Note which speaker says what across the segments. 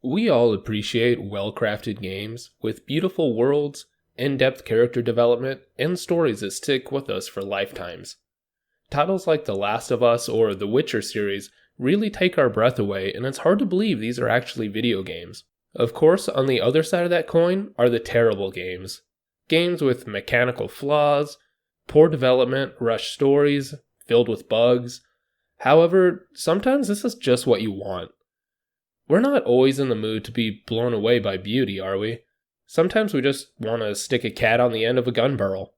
Speaker 1: We all appreciate well-crafted games with beautiful worlds, in-depth character development, and stories that stick with us for lifetimes. Titles like The Last of Us or The Witcher series really take our breath away, and it's hard to believe these are actually video games. Of course, on the other side of that coin are the terrible games. Games with mechanical flaws, poor development, rushed stories, filled with bugs. However, sometimes this is just what you want. We're not always in the mood to be blown away by beauty, are we? Sometimes we just want to stick a cat on the end of a gun barrel.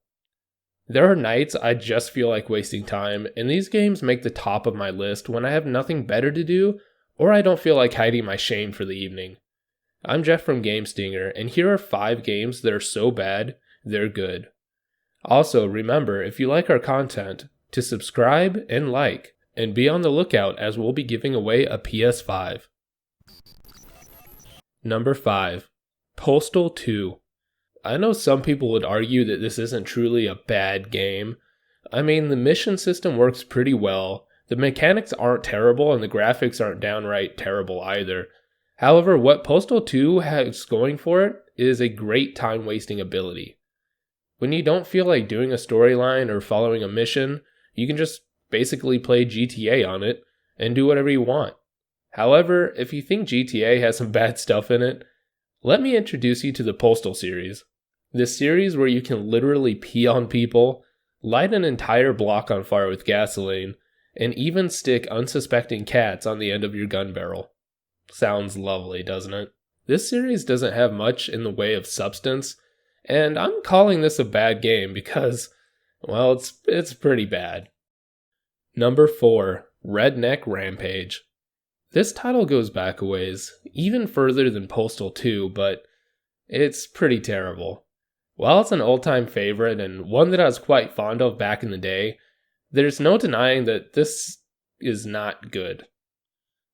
Speaker 1: There are nights I just feel like wasting time, and these games make the top of my list when I have nothing better to do, or I don't feel like hiding my shame for the evening. I'm Jeff from GameStinger, and here are 5 games that are so bad, they're good. Also, remember, if you like our content, to subscribe and like, and be on the lookout as we'll be giving away a PS5. Number 5. Postal II. I know some people would argue that this isn't truly a bad game. I mean, the mission system works pretty well, the mechanics aren't terrible, and the graphics aren't downright terrible either. However, what Postal II has going for it is a great time-wasting ability. When you don't feel like doing a storyline or following a mission, you can just basically play GTA on it and do whatever you want. However, if you think GTA has some bad stuff in it, let me introduce you to the Postal series. This series where you can literally pee on people, light an entire block on fire with gasoline, and even stick unsuspecting cats on the end of your gun barrel. Sounds lovely, doesn't it? This series doesn't have much in the way of substance, and I'm calling this a bad game because, well, it's pretty bad. Number 4. Redneck Rampage. This title goes back a ways, even further than Postal 2, but it's pretty terrible. While it's an old-time favorite and one that I was quite fond of back in the day, there's no denying that this is not good.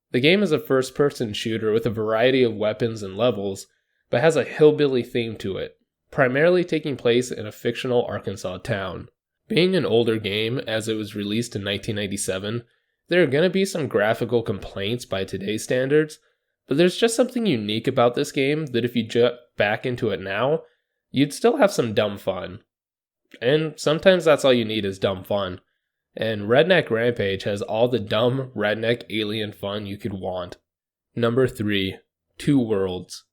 Speaker 1: The game is a first-person shooter with a variety of weapons and levels, but has a hillbilly theme to it, primarily taking place in a fictional Arkansas town. Being an older game, as it was released in 1997, there are going to be some graphical complaints by today's standards, but there's just something unique about this game that if you jump back into it now, you'd still have some dumb fun. And sometimes that's all you need is dumb fun. And Redneck Rampage has all the dumb, redneck, alien fun you could want. Number 3. Two Worlds.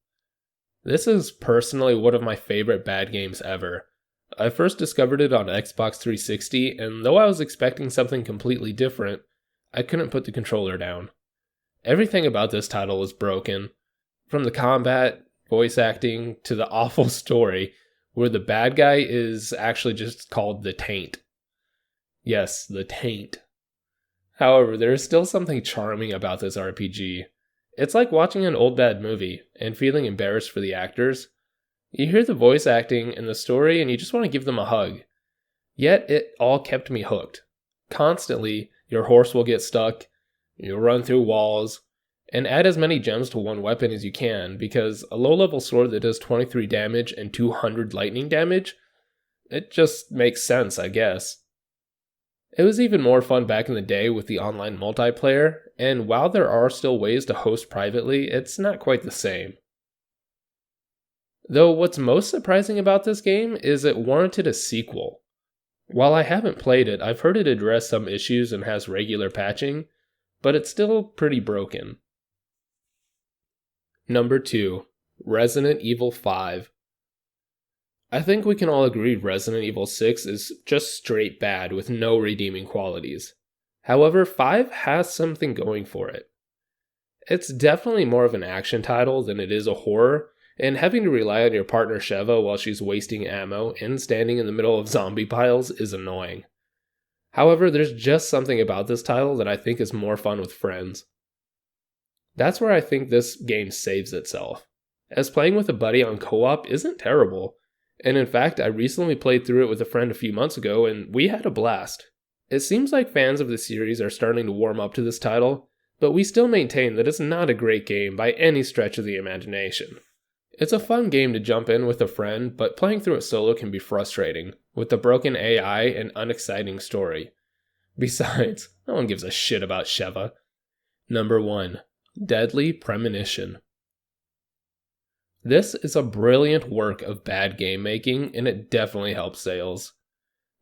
Speaker 1: This is personally one of my favorite bad games ever. I first discovered it on Xbox 360, and though I was expecting something completely different, I couldn't put the controller down. Everything about this title was broken. From the combat, voice acting, to the awful story, where the bad guy is actually just called the Taint. Yes, the Taint. However, there is still something charming about this RPG. It's like watching an old bad movie, and feeling embarrassed for the actors. You hear the voice acting and the story, and you just want to give them a hug. Yet, it all kept me hooked. Constantly, your horse will get stuck, you'll run through walls, and add as many gems to one weapon as you can, because a low-level sword that does 23 damage and 200 lightning damage, it just makes sense, I guess. It was even more fun back in the day with the online multiplayer, and while there are still ways to host privately, it's not quite the same. Though what's most surprising about this game is it warranted a sequel. While I haven't played it, I've heard it address some issues and has regular patching, but it's still pretty broken. Number 2. Resident Evil 5. I think we can all agree Resident Evil 6 is just straight bad with no redeeming qualities. However, 5 has something going for it. It's definitely more of an action title than it is a horror, and having to rely on your partner Sheva while she's wasting ammo and standing in the middle of zombie piles is annoying. However, there's just something about this title that I think is more fun with friends. That's where I think this game saves itself, as playing with a buddy on co-op isn't terrible, and in fact I recently played through it with a friend a few months ago and we had a blast. It seems like fans of the series are starting to warm up to this title, but we still maintain that it's not a great game by any stretch of the imagination. It's a fun game to jump in with a friend, but playing through it solo can be frustrating, with the broken AI and unexciting story. Besides, no one gives a shit about Sheva. Number 1. Deadly Premonition. This is a brilliant work of bad game making, and it definitely helps sales.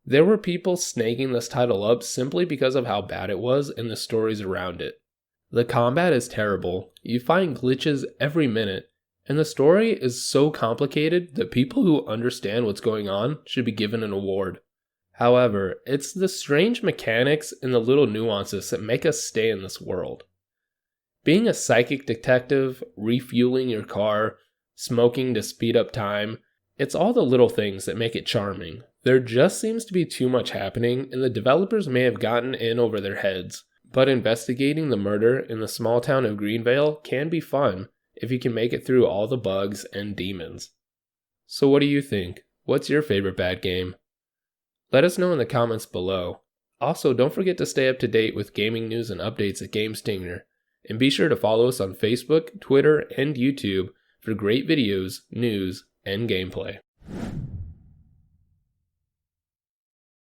Speaker 1: There were people snaking this title up simply because of how bad it was and the stories around it. The combat is terrible, you find glitches every minute, and the story is so complicated that people who understand what's going on should be given an award. However, it's the strange mechanics and the little nuances that make us stay in this world. Being a psychic detective, refueling your car, smoking to speed up time, it's all the little things that make it charming. There just seems to be too much happening, and the developers may have gotten in over their heads, but investigating the murder in the small town of Greenvale can be fun if you can make it through all the bugs and demons. So what do you think? What's your favorite bad game? Let us know in the comments below. Also, don't forget to stay up to date with gaming news and updates at GameStinger, and be sure to follow us on Facebook, Twitter, and YouTube for great videos, news, and gameplay.